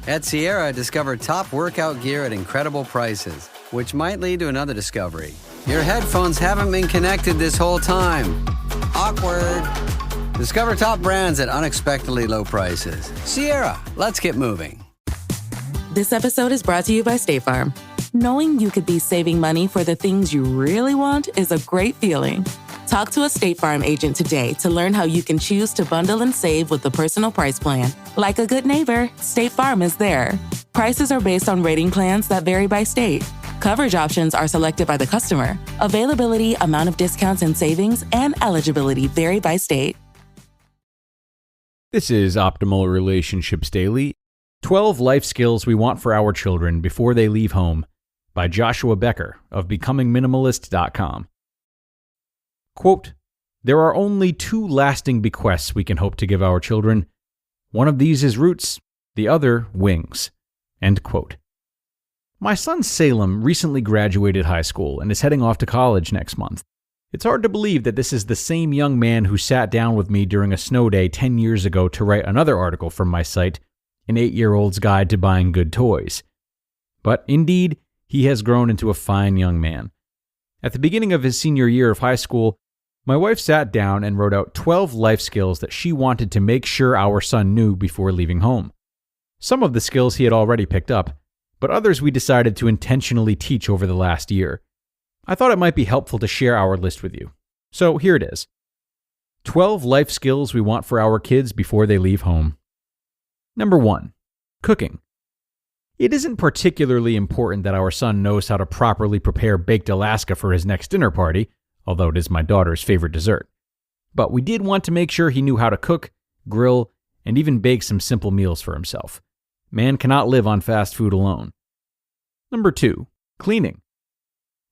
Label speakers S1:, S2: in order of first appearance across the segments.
S1: At Sierra, discover top workout gear at incredible prices, which might lead to another discovery. Your headphones haven't been connected this whole time. Awkward. Discover top brands at unexpectedly low prices. Sierra, let's get moving.
S2: This episode is brought to you by State Farm. Knowing you could be saving money for the things you really want is a great feeling. Talk to a State Farm agent today to learn how you can choose to bundle and save with the Personal Price Plan. Like a good neighbor, State Farm is there. Prices are based on rating plans that vary by state. Coverage options are selected by the customer. Availability, amount of discounts and savings, and eligibility vary by state.
S3: This is Optimal Relationships Daily, 12 Life Skills We Want for Our Children Before They Leave Home by Joshua Becker of BecomingMinimalist.com. Quote, "There are only 2 lasting bequests we can hope to give our children. One of these is roots, the other wings." End quote. My son Salem recently graduated high school and is heading off to college next month. It's hard to believe that this is the same young man who sat down with me during a snow day 10 years ago to write another article from my site, An 8-Year-Old's Guide to Buying Good Toys. But indeed, he has grown into a fine young man. At the beginning of his senior year of high school, my wife sat down and wrote out 12 life skills that she wanted to make sure our son knew before leaving home. Some of the skills he had already picked up, but others we decided to intentionally teach over the last year. I thought it might be helpful to share our list with you. So here it is. 12 life skills we want for our kids before they leave home. Number 1. Cooking. It isn't particularly important that our son knows how to properly prepare baked Alaska for his next dinner party, although it is my daughter's favorite dessert. But we did want to make sure he knew how to cook, grill, and even bake some simple meals for himself. Man cannot live on fast food alone. Number 2. Cleaning.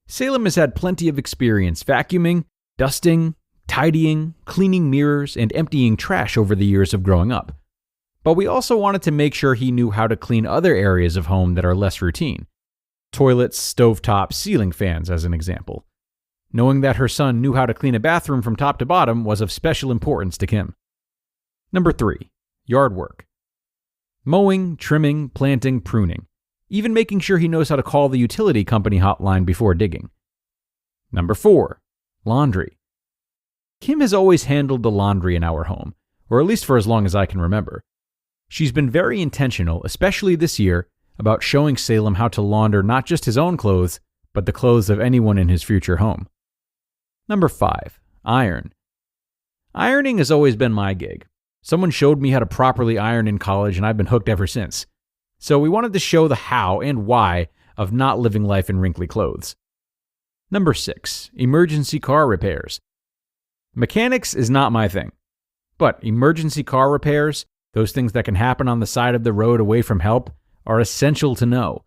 S3: Salem has had plenty of experience vacuuming, dusting, tidying, cleaning mirrors, and emptying trash over the years of growing up. But we also wanted to make sure he knew how to clean other areas of home that are less routine. Toilets, stovetops, ceiling fans, as an example. Knowing that her son knew how to clean a bathroom from top to bottom was of special importance to Kim. Number 3. Yard work. Mowing, trimming, planting, pruning. Even making sure he knows how to call the utility company hotline before digging. Number 4. Laundry. Kim has always handled the laundry in our home, or at least for as long as I can remember. She's been very intentional, especially this year, about showing Salem how to launder not just his own clothes, but the clothes of anyone in his future home. Number 5. Iron. Ironing has always been my gig. Someone showed me how to properly iron in college, and I've been hooked ever since. So we wanted to show the how and why of not living life in wrinkly clothes. Number 6. Emergency car repairs. Mechanics is not my thing. But emergency car repairs, those things that can happen on the side of the road away from help, are essential to know.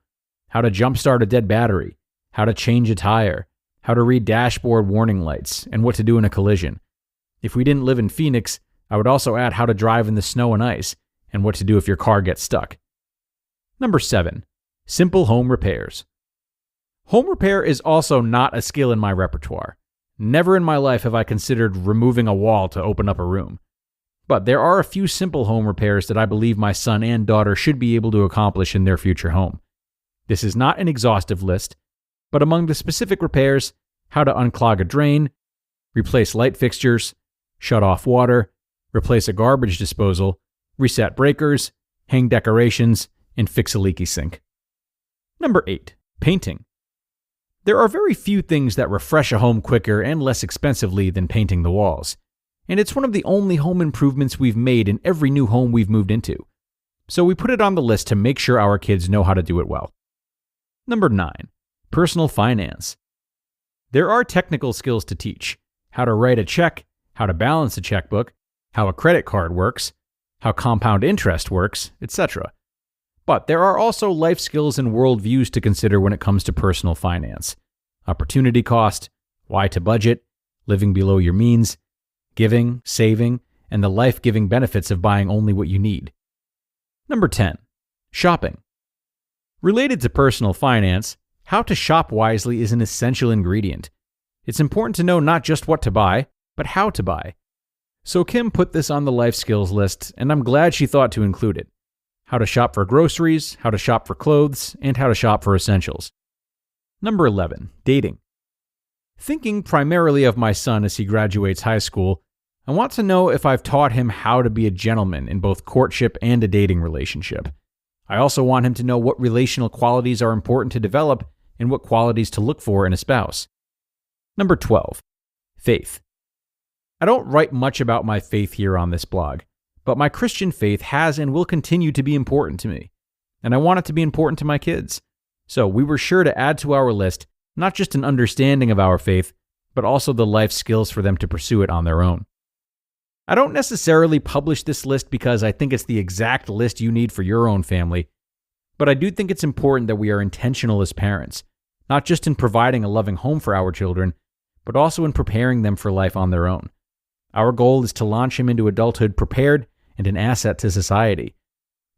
S3: How to jumpstart a dead battery, how to change a tire, how to read dashboard warning lights, and what to do in a collision. If we didn't live in Phoenix, I would also add how to drive in the snow and ice, and what to do if your car gets stuck. Number 7. Simple home repairs. Home repair is also not a skill in my repertoire. Never in my life have I considered removing a wall to open up a room. But there are a few simple home repairs that I believe my son and daughter should be able to accomplish in their future home. This is not an exhaustive list, but among the specific repairs, how to unclog a drain, replace light fixtures, shut off water, replace a garbage disposal, reset breakers, hang decorations, and fix a leaky sink. Number 8. Painting. There are very few things that refresh a home quicker and less expensively than painting the walls. And it's one of the only home improvements we've made in every new home we've moved into. So we put it on the list to make sure our kids know how to do it well. Number 9. Personal finance. There are technical skills to teach. How to write a check, how to balance a checkbook, how a credit card works, how compound interest works, etc. But there are also life skills and worldviews to consider when it comes to personal finance. Opportunity cost, why to budget, living below your means, giving, saving, and the life-giving benefits of buying only what you need. Number 10. Shopping. Related to personal finance, how to shop wisely is an essential ingredient. It's important to know not just what to buy, but how to buy. So Kim put this on the life skills list, and I'm glad she thought to include it. how to shop for groceries, how to shop for clothes, and how to shop for essentials. Number 11, dating. Thinking primarily of my son as he graduates high school, I want to know if I've taught him how to be a gentleman in both courtship and a dating relationship. I also want him to know what relational qualities are important to develop and what qualities to look for in a spouse. Number 12, faith. I don't write much about my faith here on this blog, but my Christian faith has and will continue to be important to me, and I want it to be important to my kids. So we were sure to add to our list not just an understanding of our faith, but also the life skills for them to pursue it on their own. I don't necessarily publish this list because I think it's the exact list you need for your own family, but I do think it's important that we are intentional as parents, not just in providing a loving home for our children, but also in preparing them for life on their own. Our goal is to launch him into adulthood prepared and an asset to society.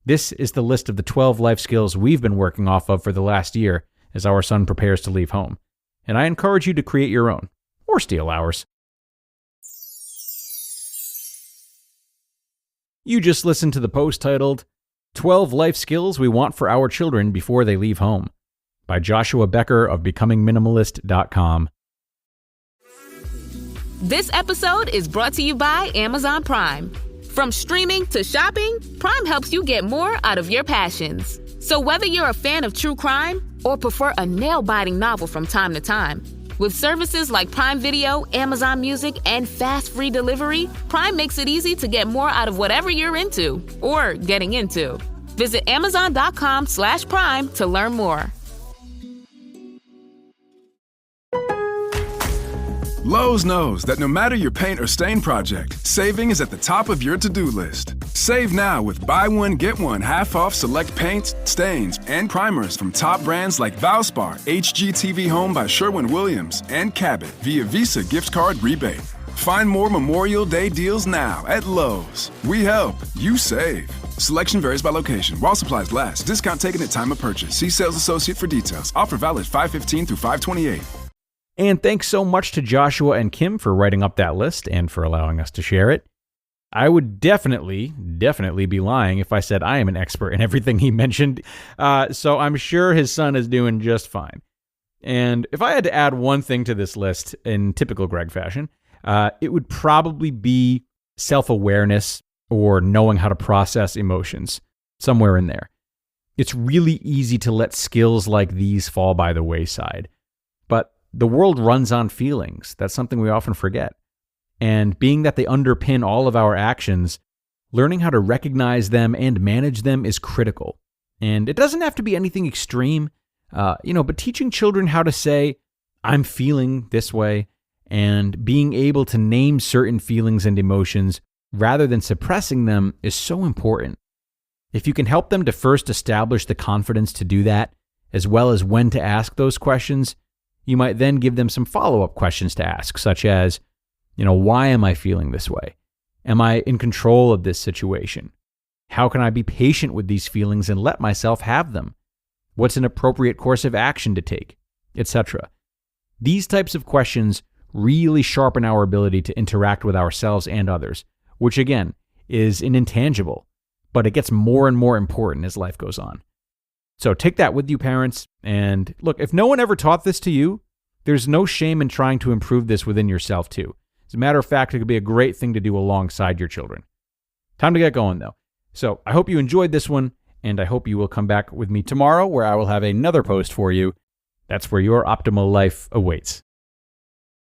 S3: This is the list of the 12 life skills we've been working off of for the last year as our son prepares to leave home, and I encourage you to create your own, or steal ours. You just listened to the post titled, 12 Life Skills We Want for Our Children Before They Leave Home, by Joshua Becker of becomingminimalist.com.
S4: This episode is brought to you by Amazon Prime. From streaming to shopping, Prime helps you get more out of your passions. So whether you're a fan of true crime or prefer a nail-biting novel from time to time, with services like Prime Video, Amazon Music, and fast free delivery, Prime makes it easy to get more out of whatever you're into or getting into. Visit Amazon.com/Prime to learn more.
S5: Lowe's knows that no matter your paint or stain project, saving is at the top of your to-do list. Save now with buy one, get one half off select paints, stains, and primers from top brands like Valspar, HGTV Home by Sherwin-Williams, and Cabot via Visa gift card rebate. Find more Memorial Day deals now at Lowe's. We help, you save. Selection varies by location. While supplies last, discount taken at time of purchase. See sales associate for details. Offer valid 5/15 through 5/28.
S3: And thanks so much to Joshua and Kim for writing up that list and for allowing us to share it. I would definitely be lying if I said I am an expert in everything he mentioned, so I'm sure his son is doing just fine. And if I had to add one thing to this list in typical Greg fashion, it would probably be self-awareness or knowing how to process emotions, somewhere in there. It's really easy to let skills like these fall by the wayside, but the world runs on feelings. That's something we often forget. And being that they underpin all of our actions, learning how to recognize them and manage them is critical. And it doesn't have to be anything extreme, but teaching children how to say, I'm feeling this way, and being able to name certain feelings and emotions rather than suppressing them is so important. If you can help them to first establish the confidence to do that, as well as when to ask those questions, you might then give them some follow-up questions to ask, such as, why am I feeling this way? Am I in control of this situation? How can I be patient with these feelings and let myself have them? What's an appropriate course of action to take? Etc. These types of questions really sharpen our ability to interact with ourselves and others, which again is an intangible, but it gets more and more important as life goes on. So take that with you, parents. And look, if no one ever taught this to you, there's no shame in trying to improve this within yourself too. As a matter of fact, it could be a great thing to do alongside your children. Time to get going though. So I hope you enjoyed this one, and I hope you will come back with me tomorrow where I will have another post for you. That's where your optimal life awaits.